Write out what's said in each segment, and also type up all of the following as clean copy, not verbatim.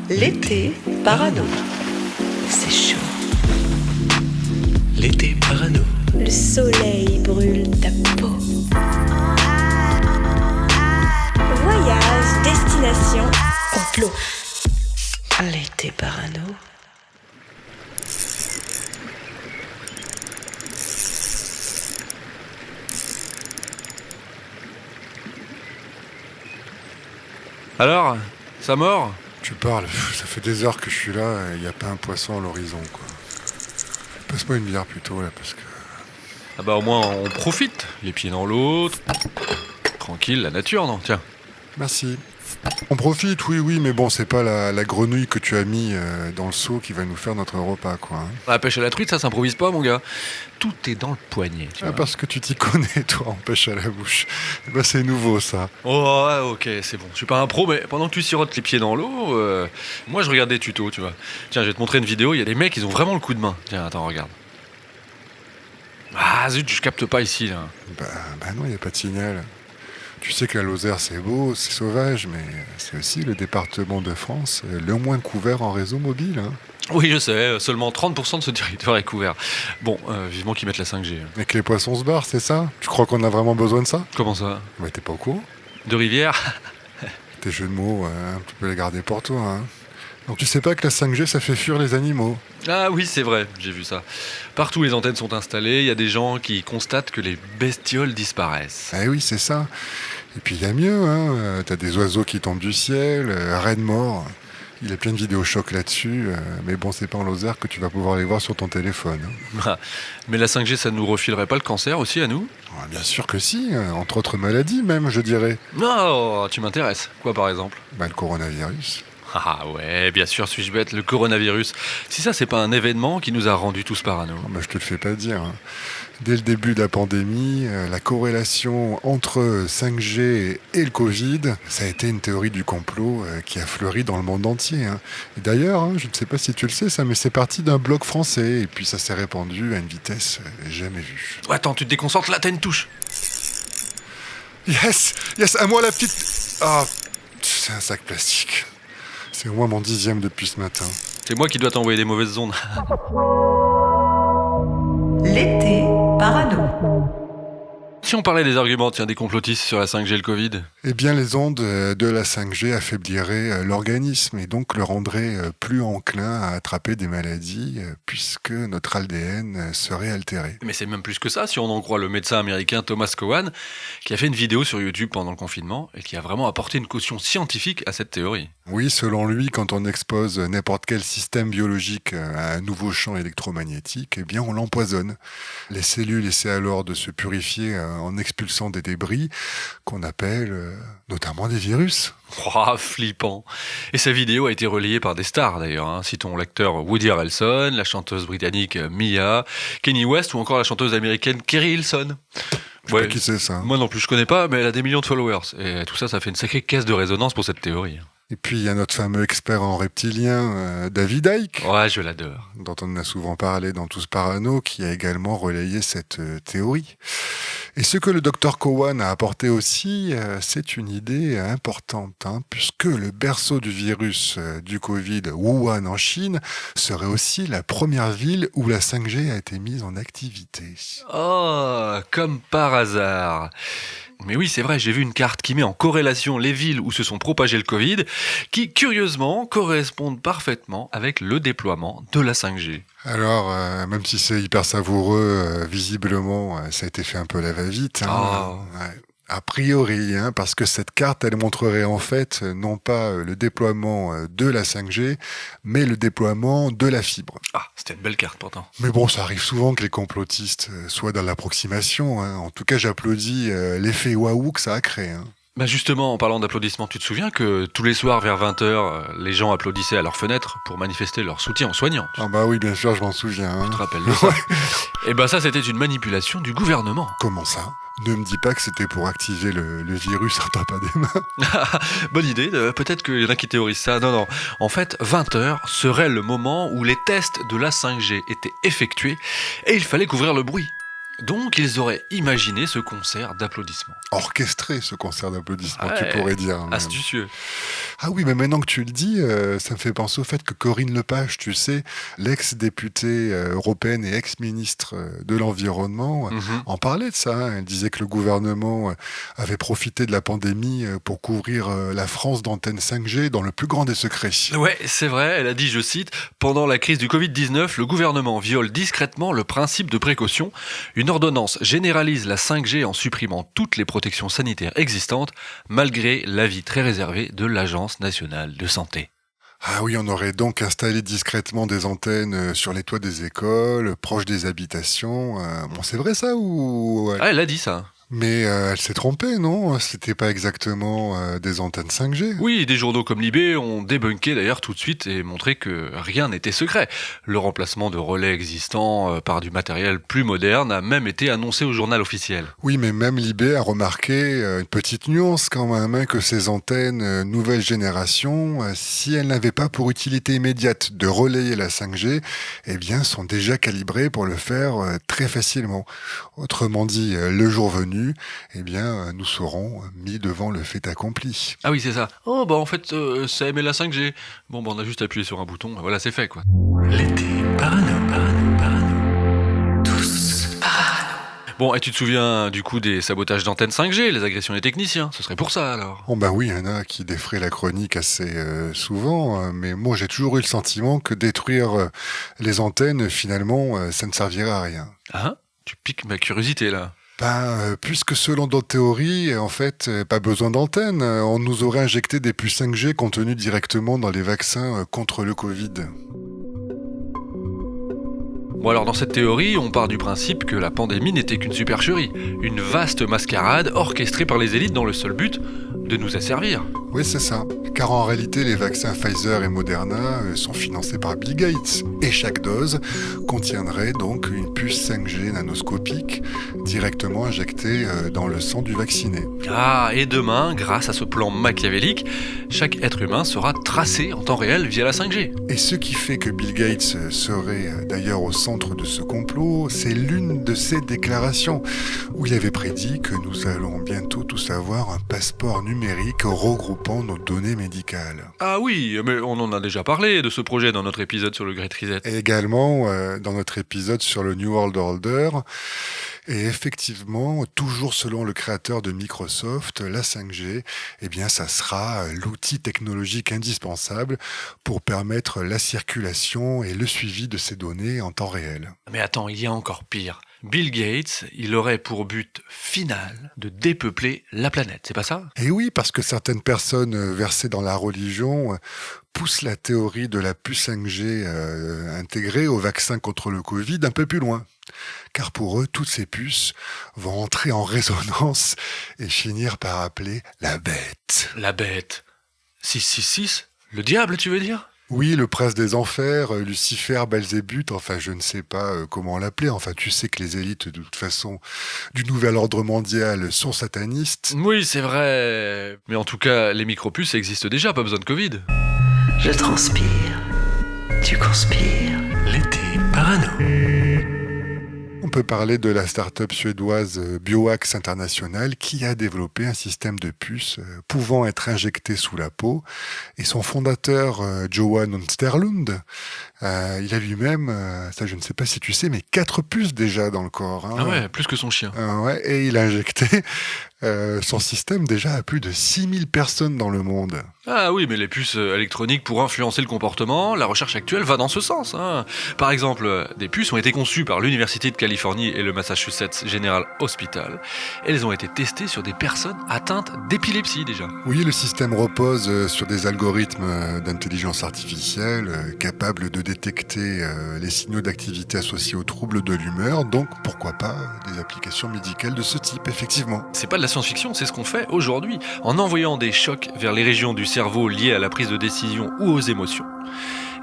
L'été parano. C'est chaud. L'été parano. Le soleil brûle ta peau. Voyage, destination, complot. L'été parano. Alors, ça mord? Tu parles, ça fait des heures que je suis là et il n'y a pas un poisson à l'horizon, quoi. Passe-moi une bière plutôt, là, parce que... Ah bah au moins on profite, les pieds dans l'eau, tranquille, la nature, non? Tiens. Merci. On profite, oui, mais bon, c'est pas la grenouille que tu as mis dans le seau qui va nous faire notre repas, quoi. Hein. La pêche à la truite, ça s'improvise pas, mon gars. Tout est dans le poignet, tu vois. Parce que tu t'y connais, toi, en pêche à la bouche. Eh ben, c'est nouveau, ça. Oh, ouais, ok, c'est bon. Je suis pas un pro, mais pendant que tu sirotes les pieds dans l'eau, moi je regarde des tutos, tu vois. Tiens, je vais te montrer une vidéo, il y a des mecs, ils ont vraiment le coup de main. Tiens, attends, regarde. Ah zut, je capte pas ici, là. Bah non, il n'y a pas de signal. Tu sais que la Lozère, c'est beau, c'est sauvage, mais c'est aussi le département de France le moins couvert en réseau mobile. Hein. Oui, je sais, seulement 30% de ce territoire est couvert. Bon, vivement qu'ils mettent la 5G. Et que les poissons se barrent, c'est ça? Tu crois qu'on a vraiment besoin de ça? Comment ça? Bah t'es pas au courant? De rivière? Tes jeux de mots, tu peux les garder pour toi. Hein. Donc tu sais pas que la 5G, ça fait fuir les animaux? Ah oui, c'est vrai, j'ai vu ça. Partout les antennes sont installées, il y a des gens qui constatent que les bestioles disparaissent. Ah oui, c'est ça. Et puis il y a mieux, hein. T'as des oiseaux qui tombent du ciel, raies morts. Il y a plein de vidéos chocs là-dessus, mais bon, c'est pas en Lozère que tu vas pouvoir les voir sur ton téléphone. Hein. Mais la 5G, ça nous refilerait pas le cancer aussi à nous? Bien sûr que si, entre autres maladies même, je dirais. Non, tu m'intéresses. Quoi par exemple? Le coronavirus. Ah ouais, bien sûr, suis-je bête, le coronavirus. Si ça, c'est pas un événement qui nous a rendus tous parano. Je te le fais pas dire. Hein. Dès le début de la pandémie, la corrélation entre 5G et le Covid, ça a été une théorie du complot qui a fleuri dans le monde entier. Hein. Et d'ailleurs, je ne sais pas si tu le sais, ça, mais c'est parti d'un blog français, et puis ça s'est répandu à une vitesse jamais vue. Oh, attends, tu te déconcentres, là, t'as une touche. Yes, à moi la petite... Ah, c'est un sac plastique. C'est au moins mon 10e depuis ce matin. C'est moi qui dois t'envoyer des mauvaises ondes. L'été parano. Si on parlait des arguments, tiens, des complotistes sur la 5G et le Covid. Eh bien, les ondes de la 5G affaibliraient l'organisme et donc le rendraient plus enclin à attraper des maladies puisque notre ADN serait altéré. Mais c'est même plus que ça, si on en croit le médecin américain Thomas Cowan, qui a fait une vidéo sur YouTube pendant le confinement et qui a vraiment apporté une caution scientifique à cette théorie. Oui, selon lui, quand on expose n'importe quel système biologique à un nouveau champ électromagnétique, eh bien, on l'empoisonne. Les cellules essaient alors de se purifier en expulsant des débris qu'on appelle notamment des virus. Oh, flippant. Et sa vidéo a été relayée par des stars d'ailleurs. Hein. Citons l'acteur Woody Harrelson, la chanteuse britannique Mia, Kanye West ou encore la chanteuse américaine Kerry Hilson. Je sais pas qui c'est ça. Moi non plus je connais pas, mais elle a des millions de followers. Et tout ça, ça fait une sacrée caisse de résonance pour cette théorie. Et puis il y a notre fameux expert en reptiliens, David Icke. Ouais, je l'adore. Dont on a souvent parlé dans Tous Parano, qui a également relayé cette théorie. Et ce que le docteur Cowan a apporté aussi, c'est une idée importante, puisque le berceau du virus du Covid, Wuhan en Chine, serait aussi la première ville où la 5G a été mise en activité. Oh, comme par hasard. Mais oui, c'est vrai, j'ai vu une carte qui met en corrélation les villes où se sont propagés le Covid, qui, curieusement, correspondent parfaitement avec le déploiement de la 5G. Alors, même si c'est hyper savoureux, visiblement, ça a été fait un peu à la va-vite. Ouais. A priori, parce que cette carte, elle montrerait en fait non pas le déploiement de la 5G, mais le déploiement de la fibre. Ah, c'était une belle carte pourtant. Mais bon, ça arrive souvent que les complotistes soient dans l'approximation. En tout cas, j'applaudis l'effet waouh que ça a créé. Justement, en parlant d'applaudissements, tu te souviens que tous les soirs vers 20h, les gens applaudissaient à leurs fenêtres pour manifester leur soutien aux soignants? Oui, bien sûr, je m'en souviens. Tu te rappelles de ça? Et ça, c'était une manipulation du gouvernement. Comment ça? Ne me dis pas que c'était pour activer le virus en tapant des mains. Bonne idée, peut-être qu'il y en a qui théorisent ça. Non. En fait, 20h serait le moment où les tests de la 5G étaient effectués et il fallait couvrir le bruit. Donc ils auraient imaginé ce concert d'applaudissements. Orchestrer ce concert d'applaudissements, Ouais, tu pourrais dire. Même. astucieux. Ah oui, mais maintenant que tu le dis, ça me fait penser au fait que Corinne Lepage, tu sais, l'ex-députée européenne et ex-ministre de l'Environnement, Mhm. en parlait de ça. Hein. Elle disait que le gouvernement avait profité de la pandémie pour couvrir la France d'antennes 5G dans le plus grand des secrets. Ouais, c'est vrai, elle a dit, je cite, « Pendant la crise du Covid-19, le gouvernement viole discrètement le principe de précaution. Une ordonnance généralise la 5G en supprimant toutes les protections sanitaires existantes, malgré l'avis très réservé de l'Agence nationale de santé. » Ah oui, on aurait donc installé discrètement des antennes sur les toits des écoles, proches des habitations. Bon, c'est vrai ça ou... Ah, elle a dit ça. Mais elle s'est trompée, non? C'était pas exactement des antennes 5G. Oui, des journaux comme Libé ont débunké d'ailleurs tout de suite et montré que rien n'était secret. Le remplacement de relais existants par du matériel plus moderne a même été annoncé au journal officiel. Oui, mais même Libé a remarqué une petite nuance quand même, hein, que ces antennes nouvelle génération, si elles n'avaient pas pour utilité immédiate de relayer la 5G, eh bien, sont déjà calibrées pour le faire très facilement. Autrement dit, le jour venu, eh bien, nous serons mis devant le fait accompli. Ah oui, c'est ça. Oh, bah en fait, ça aimait la 5G. Bon, bah on a juste appuyé sur un bouton, voilà, c'est fait quoi. L'été parano. Tous parano. Bon, et tu te souviens du coup des sabotages d'antennes 5G, les agressions des techniciens? Ce serait pour ça alors. Bon ben oui, il y en a qui défraient la chronique assez souvent, mais moi j'ai toujours eu le sentiment que détruire les antennes, finalement, ça ne servirait à rien. Ah, tu piques ma curiosité là. Puisque selon d'autres théories, en fait, pas besoin d'antennes, on nous aurait injecté des puces 5G contenues directement dans les vaccins contre le Covid. Bon alors dans cette théorie, on part du principe que la pandémie n'était qu'une supercherie, une vaste mascarade orchestrée par les élites dans le seul but de nous asservir. Oui, c'est ça. Car en réalité, les vaccins Pfizer et Moderna sont financés par Bill Gates. Et chaque dose contiendrait donc une puce 5G nanoscopique directement injectée dans le sang du vacciné. Ah, et demain, grâce à ce plan machiavélique, chaque être humain sera tracé en temps réel via la 5G. Et ce qui fait que Bill Gates serait d'ailleurs au centre de ce complot, c'est l'une de ses déclarations où il avait prédit que nous allons bientôt tous avoir un passeport numérique regroupant nos données médicales. Ah oui, mais on en a déjà parlé de ce projet dans notre épisode sur le Great Reset. Et également dans notre épisode sur le New World Order. Et effectivement, toujours selon le créateur de Microsoft, la 5G, eh bien, ça sera l'outil technologique indispensable pour permettre la circulation et le suivi de ces données en temps réel. Mais attends, il y a encore pire. Bill Gates, il aurait pour but final de dépeupler la planète, c'est pas ça? Et oui, parce que certaines personnes versées dans la religion poussent la théorie de la puce 5G intégrée au vaccin contre le Covid un peu plus loin. Car pour eux, toutes ces puces vont entrer en résonance et finir par appeler la bête. La bête. 666? Le diable, tu veux dire? Oui, le prince des enfers, Lucifer, Belzébuth, enfin je ne sais pas comment l'appeler, enfin tu sais que les élites de toute façon du nouvel ordre mondial sont satanistes. Oui, c'est vrai. Mais en tout cas, les micropuces existent déjà, pas besoin de Covid. Je transpire. Tu conspires. L'été parano. On peut parler de la start-up suédoise Bioax International qui a développé un système de puces pouvant être injecté sous la peau. Et son fondateur, Johan Onsterlund, il a lui-même, ça je ne sais pas si tu sais, mais 4 puces déjà dans le corps. Hein. Ah ouais, plus que son chien. Ouais, et il a injecté son système déjà à plus de 6000 personnes dans le monde. Ah oui, mais les puces électroniques pour influencer le comportement, la recherche actuelle va dans ce sens. Hein. Par exemple, des puces ont été conçues par l'Université de Californie et le Massachusetts General Hospital. Elles ont été testées sur des personnes atteintes d'épilepsie déjà. Oui, le système repose sur des algorithmes d'intelligence artificielle capables de détecter les signaux d'activité associés aux troubles de l'humeur, donc pourquoi pas des applications médicales de ce type, effectivement. C'est pas de la science-fiction, c'est ce qu'on fait aujourd'hui, en envoyant des chocs vers les régions du cerveau liées à la prise de décision ou aux émotions.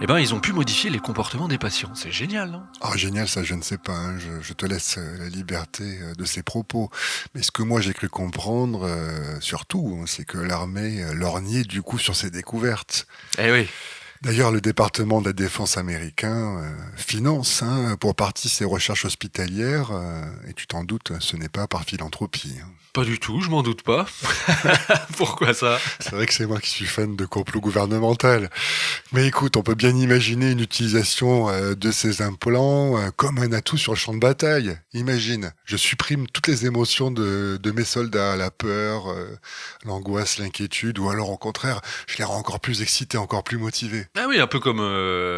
Eh ben, ils ont pu modifier les comportements des patients. C'est génial, non? Ah, génial, ça, je ne sais pas. Hein. Je te laisse la liberté de ces propos. Mais ce que moi, j'ai cru comprendre, surtout, c'est que l'armée lorgnait du coup sur ces découvertes. Eh oui. D'ailleurs, le département de la défense américain finance pour partie ces recherches hospitalières, et tu t'en doutes, ce n'est pas par philanthropie. Pas du tout, je m'en doute pas. Pourquoi ça? C'est vrai que c'est moi qui suis fan de complot gouvernemental. Mais écoute, on peut bien imaginer une utilisation de ces implants comme un atout sur le champ de bataille. Imagine, je supprime toutes les émotions de mes soldats, la peur, l'angoisse, l'inquiétude, ou alors au contraire, je les rends encore plus excités, encore plus motivés. Ah oui, un peu comme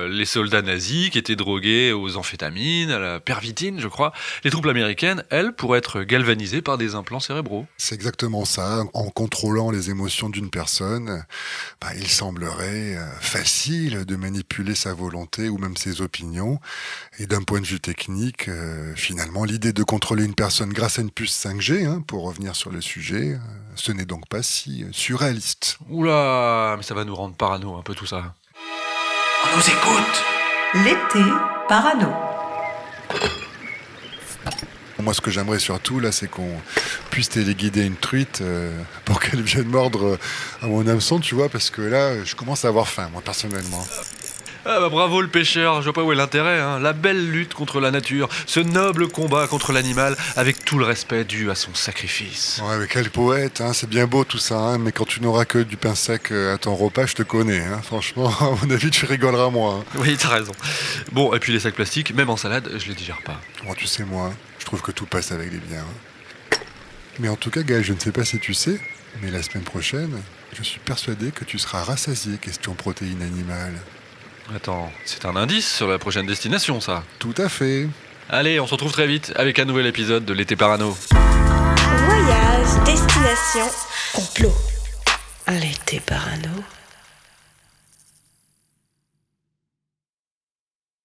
les soldats nazis qui étaient drogués aux amphétamines, à la pervitine, je crois. Les troupes américaines, elles, pourraient être galvanisées par des implants cérébraux. C'est exactement ça. En contrôlant les émotions d'une personne, il semblerait facile de manipuler sa volonté ou même ses opinions. Et d'un point de vue technique, finalement, l'idée de contrôler une personne grâce à une puce 5G, pour revenir sur le sujet, ce n'est donc pas si surréaliste. Oula, mais ça va nous rendre parano un peu tout ça. On nous écoute. L'été parano. Moi, ce que j'aimerais surtout, là, c'est qu'on puisse téléguider une truite pour qu'elle vienne mordre à mon hameçon, tu vois, parce que là, je commence à avoir faim, moi, personnellement. Ah bah bravo le pêcheur, je vois pas où est l'intérêt, hein. La belle lutte contre la nature, ce noble combat contre l'animal, avec tout le respect dû à son sacrifice. Ouais, mais quel poète, c'est bien beau tout ça, mais quand tu n'auras que du pain sec à ton repas, je te connais, franchement, à mon avis, tu rigoleras moins. Oui, t'as raison. Bon, et puis les sacs plastiques, même en salade, je les digère pas. Bon, tu sais, moi, je trouve que tout passe avec les biens. Mais en tout cas, Gaël, je ne sais pas si tu sais, mais la semaine prochaine, je suis persuadé que tu seras rassasié question protéines animales. Attends, c'est un indice sur la prochaine destination, ça. Tout à fait. Allez, on se retrouve très vite avec un nouvel épisode de l'été parano. Voyage, destination, Complot. L'été parano.